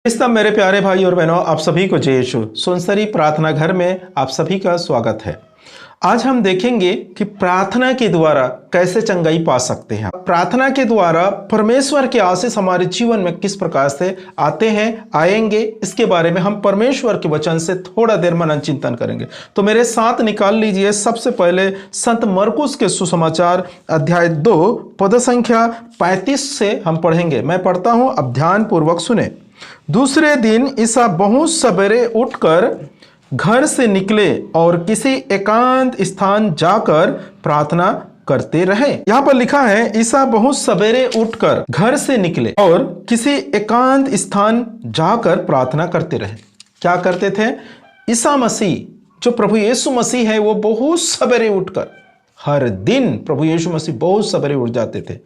इस मेरे प्यारे भाई और बहनों, आप सभी को जय यीशु। सुनसरी प्रार्थना घर में आप सभी का स्वागत है। आज हम देखेंगे कि प्रार्थना के द्वारा कैसे चंगाई पा सकते हैं। प्रार्थना के द्वारा परमेश्वर के आशीष हमारे जीवन में किस प्रकार से आते हैं, आएंगे, इसके बारे में हम परमेश्वर के वचन से थोड़ा देर मनन चिंतन करेंगे। तो मेरे साथ निकाल लीजिए सबसे पहले संत मरकुस के सुसमाचार अध्याय 2 पद संख्या 35 से हम पढ़ेंगे। मैं पढ़ता हूं, अब ध्यान पूर्वक सुने। दूसरे दिन ईसा बहुत सवेरे उठकर घर से निकले और किसी एकांत स्थान जाकर प्रार्थना करते रहे। यहां पर लिखा है, ईसा बहुत सवेरे उठकर घर से निकले और किसी एकांत स्थान जाकर प्रार्थना करते रहे। क्या करते थे? ईसा मसीह, जो प्रभु यीशु मसीह है, वो बहुत सवेरे उठकर, हर दिन प्रभु यीशु मसीह बहुत सवेरे उठ जाते थे।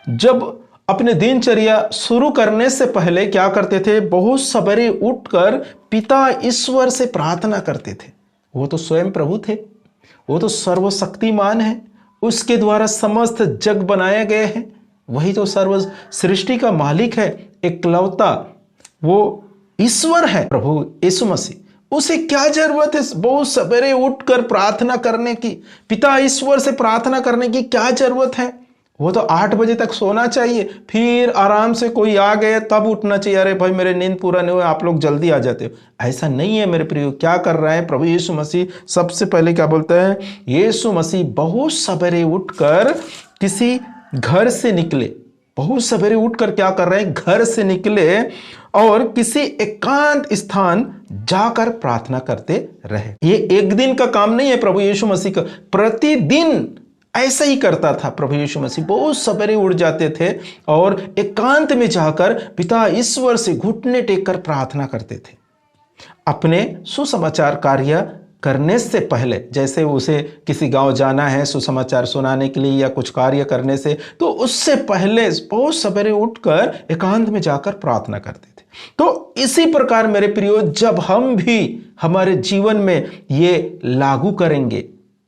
जब अपने दिनचर्या शुरू करने से पहले क्या करते थे? बहुत सवेरे उठकर पिता ईश्वर से प्रार्थना करते थे। वो तो स्वयं प्रभु थे, वो तो सर्वशक्तिमान है, उसके द्वारा समस्त जग बनाए गए हैं। वही तो सर्व सृष्टि का मालिक है, एकलौता वो ईश्वर है प्रभु यीशु मसीह। उसे क्या जरूरत है बहुत सवेरे उठकर प्रार्थना करने की? पिता ईश्वर से प्रार्थना करने की क्या जरूरत है? वो तो 8 बजे तक सोना चाहिए, फिर आराम से कोई आ गए तब उठना चाहिए। अरे भाई मेरे नींद पूरा नहीं हुआ, आप लोग जल्दी आ जाते हो। ऐसा नहीं है मेरे प्रियो। क्या कर रहा है प्रभु यीशु मसीह? सबसे पहले क्या बोलता है? यीशु मसीह बहुत सवेरे उठकर किसी घर से निकले। बहुत सवेरे उठकर क्या कर रहे हैं? घर से निकले और किसी एकांत स्थान जाकर प्रार्थना करते रहे। ये एक दिन का काम नहीं है प्रभु यीशु मसीह का, प्रतिदिन ऐसा ही करता था प्रभु यीशु मसीह। बहुत सवेरे उठ जाते थे और एकांत में जाकर पिता ईश्वर से घुटने टेककर प्रार्थना करते थे। अपने सुसमाचार कार्य करने से पहले, जैसे उसे किसी गांव जाना है सुसमाचार सुनाने के लिए या कुछ कार्य करने से, तो उससे पहले बहुत सवेरे उठकर एकांत में जाकर प्रार्थना करते थे। तो इसी प्रकार मेरे प्रियो, जब हम भी हमारे जीवन में ये लागू करेंगे,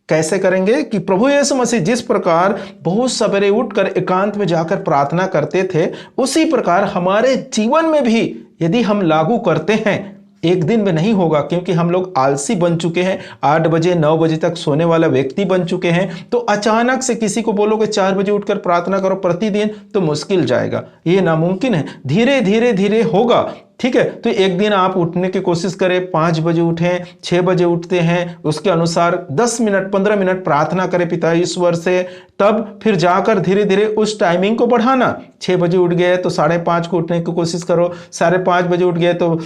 कैसे करेंगे? कि प्रभु यीशु मसीह जिस प्रकार बहुत सवेरे उठकर एकांत में जाकर प्रार्थना करते थे, उसी प्रकार हमारे जीवन में भी यदि हम लागू करते हैं, एक दिन में नहीं होगा, क्योंकि हम लोग आलसी बन चुके हैं। 8 बजे 9 बजे तक सोने वाला व्यक्ति बन चुके हैं। तो अचानक से किसी को बोलोगे 4 बजे उठकर प्रार्थना करो प्रतिदिन, तो मुश्किल जाएगा, ये नामुमकिन है। धीरे धीरे धीरे होगा, ठीक है? तो एक दिन आप उठने की कोशिश करें, 5 बजे उठें, 6 बजे उठते हैं, उसके अनुसार 10 मिनट 15 मिनट प्रार्थना करें पिता ईश्वर से। तब फिर जाकर धीरे धीरे उस टाइमिंग को बढ़ाना। 6 बजे उठ गए तो 5:30 को उठने की कोशिश करो, 5:30 बजे उठ गए तो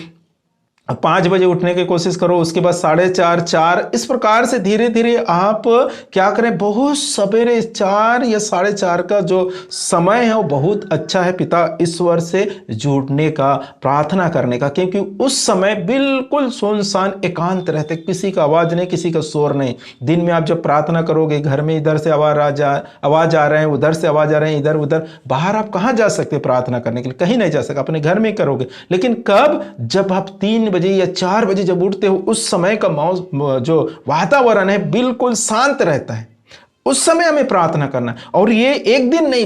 5 बजे उठने की कोशिश करो, उसके बाद 4:30, 4, इस प्रकार से धीरे धीरे आप क्या करें? बहुत सवेरे 4 या 4:30 का जो समय है वो बहुत अच्छा है पिता ईश्वर से जुड़ने का, प्रार्थना करने का, क्योंकि उस समय बिल्कुल सुनसान एकांत रहते, किसी का आवाज नहीं, किसी का शोर नहीं। दिन में आप जब प्रार्थना करोगे, घर में इधर से आवाज आ रहे हैं, उधर से आवाज आ रहे हैं, इधर उधर, बाहर आप कहाँ जा सकते प्रार्थना करने के लिए? कहीं नहीं जा सकते, अपने घर में करोगे। लेकिन कब? जब आप 3 बजे या 4 बजे जब उठते हो, उस समय का जो वातावरण है बिल्कुल शांत रहता है। उस समय हमें प्रार्थना करना है। और ये एक दिन नहीं,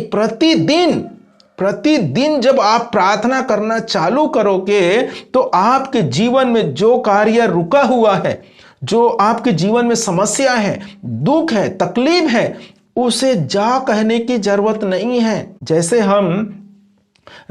प्रतिदिन जब आप प्रार्थना करना चालू करोगे, तो आपके जीवन में जो कार्य रुका हुआ है, जो आपके जीवन में समस्या है, दुख है, तकलीफ है, उसे जा कहने की जरूरत नहीं है। जैसे हम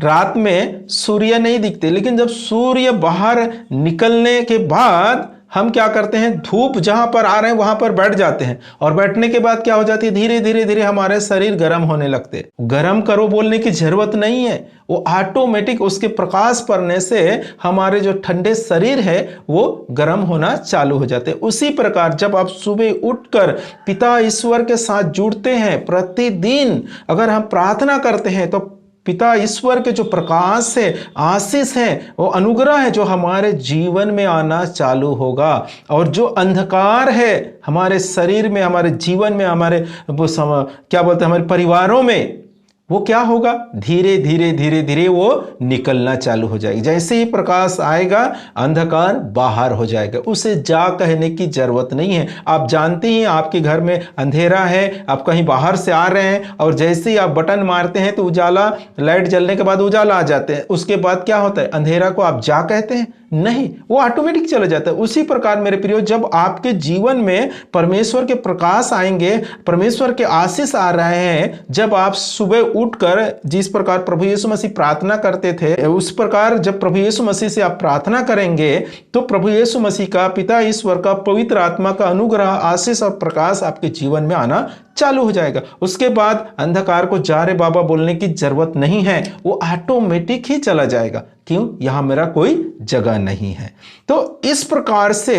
रात में सूर्य नहीं दिखते, लेकिन जब सूर्य बाहर निकलने के बाद हम क्या करते हैं? धूप जहां पर आ रहे हैं वहां पर बैठ जाते हैं, और बैठने के बाद क्या हो जाती है? धीरे धीरे धीरे हमारे शरीर गर्म होने लगते हैं। गर्म करो बोलने की जरूरत नहीं है, वो ऑटोमेटिक उसके प्रकाश पड़ने से हमारे जो ठंडे शरीर है वो गर्म होना चालू हो जाते हैं। उसी प्रकार जब आप सुबह उठकर पिता ईश्वर के साथ जुड़ते हैं, प्रतिदिन अगर हम प्रार्थना करते हैं, तो पिता ईश्वर के जो प्रकाश है, आशीष है, वो अनुग्रह है, जो हमारे जीवन में आना चालू होगा। और जो अंधकार है हमारे शरीर में, हमारे जीवन में, हमारे क्या बोलते हैं, हमारे परिवारों में, वो क्या होगा, धीरे धीरे धीरे धीरे वो निकलना चालू हो जाएगी। जैसे ही प्रकाश आएगा अंधकार बाहर हो जाएगा, उसे जा कहने की जरूरत नहीं है। आप जानते हैं आपके घर में अंधेरा है, आप कहीं बाहर से आ रहे हैं और जैसे ही आप बटन मारते हैं तो उजाला, लाइट जलने के बाद उजाला आ जाते हैं, उसके बाद क्या होता है, अंधेरा को आप जा कहते हैं? नहीं, वो ऑटोमेटिक चला जाता है। उसी प्रकार मेरे प्रियो, जब आपके जीवन में परमेश्वर के प्रकाश आएंगे, परमेश्वर के आशीष आ रहे हैं, जब आप सुबह उठकर जिस प्रकार प्रभु यीशु मसीह प्रार्थना करते थे, उस प्रकार जब प्रभु यीशु मसीह से आप प्रार्थना करेंगे तो प्रभु यीशु मसीह का, पिता ईश्वर का, पवित्र आत्मा का अनुग्रह, आशीष और प्रकाश आपके जीवन में आना चालू हो जाएगा। उसके बाद अंधकार को जा रे बाबा बोलने की जरूरत नहीं है, वो ऑटोमेटिक ही चला जाएगा। क्यों? यहां मेरा कोई जगह नहीं है। तो इस प्रकार से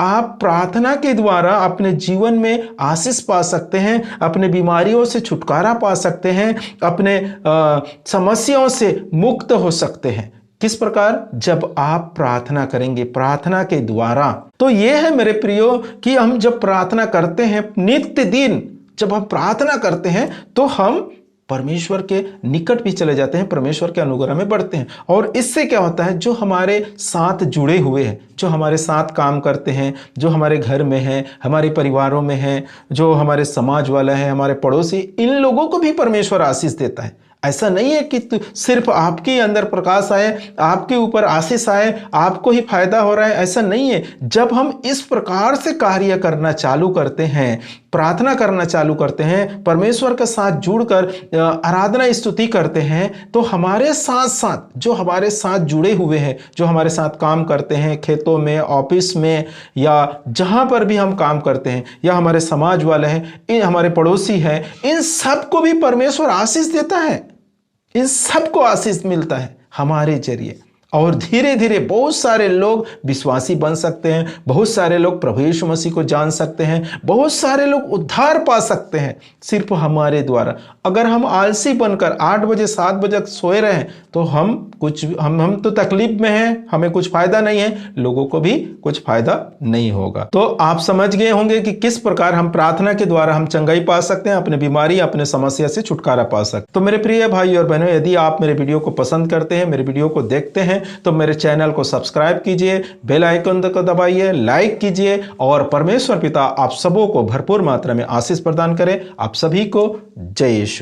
आप प्रार्थना के द्वारा अपने जीवन में आशीष पा सकते हैं, अपने बीमारियों से छुटकारा पा सकते हैं, अपने समस्याओं से मुक्त हो सकते हैं। किस प्रकार? जब आप प्रार्थना करेंगे प्रार्थना के द्वारा। तो यह है मेरे प्रियो कि हम जब प्रार्थना करते हैं नित्य दिन, जब हम प्रार्थना करते हैं तो हम परमेश्वर के निकट भी चले जाते हैं, परमेश्वर के अनुग्रह में बढ़ते हैं। और इससे क्या होता है, जो हमारे साथ जुड़े हुए हैं, जो हमारे साथ काम करते हैं, जो हमारे घर में हैं, हमारे परिवारों में हैं, जो हमारे समाज वाले हैं, हमारे पड़ोसी, इन लोगों को भी परमेश्वर आशीष देता है। ऐसा नहीं है कि सिर्फ आपके अंदर प्रकाश आए, आपके ऊपर आशीष आए, आपको ही फायदा हो रहा है, ऐसा नहीं है। जब हम इस प्रकार से कार्य करना चालू करते हैं, प्रार्थना करना चालू करते हैं, परमेश्वर के साथ जुड़कर आराधना स्तुति करते हैं, तो हमारे साथ साथ जो हमारे साथ जुड़े हुए हैं, जो हमारे साथ काम करते हैं, खेतों में, ऑफिस में, या जहां पर भी हम काम करते हैं, या हमारे समाज वाले हैं, इन हमारे पड़ोसी हैं, इन सबको भी परमेश्वर आशीष देता है। इन सबको आशीष मिलता है हमारे जरिए। और धीरे धीरे बहुत सारे लोग विश्वासी बन सकते हैं, बहुत सारे लोग प्रभु यीशु मसीह को जान सकते हैं, बहुत सारे लोग उद्धार पा सकते हैं सिर्फ हमारे द्वारा। अगर हम आलसी बनकर 8 बजे 7 बजे सोए रहे हैं तो हम तो तकलीफ में हैं, हमें कुछ फायदा नहीं है, लोगों को भी कुछ फायदा नहीं होगा। तो आप समझ गए होंगे कि किस प्रकार हम प्रार्थना के द्वारा हम चंगाई पा सकते हैं, अपने बीमारी, अपने समस्या से छुटकारा पा सकते हैं। तो मेरे प्रिय भाई और बहनों, यदि आप मेरे वीडियो को पसंद करते हैं, मेरे वीडियो को देखते हैं, तो मेरे चैनल को सब्सक्राइब कीजिए, बेल आइकन को दबाइए, लाइक कीजिए, और परमेश्वर पिता आप सबों को भरपूर मात्रा में आशीष प्रदान करें। आप सभी को जय यीशु।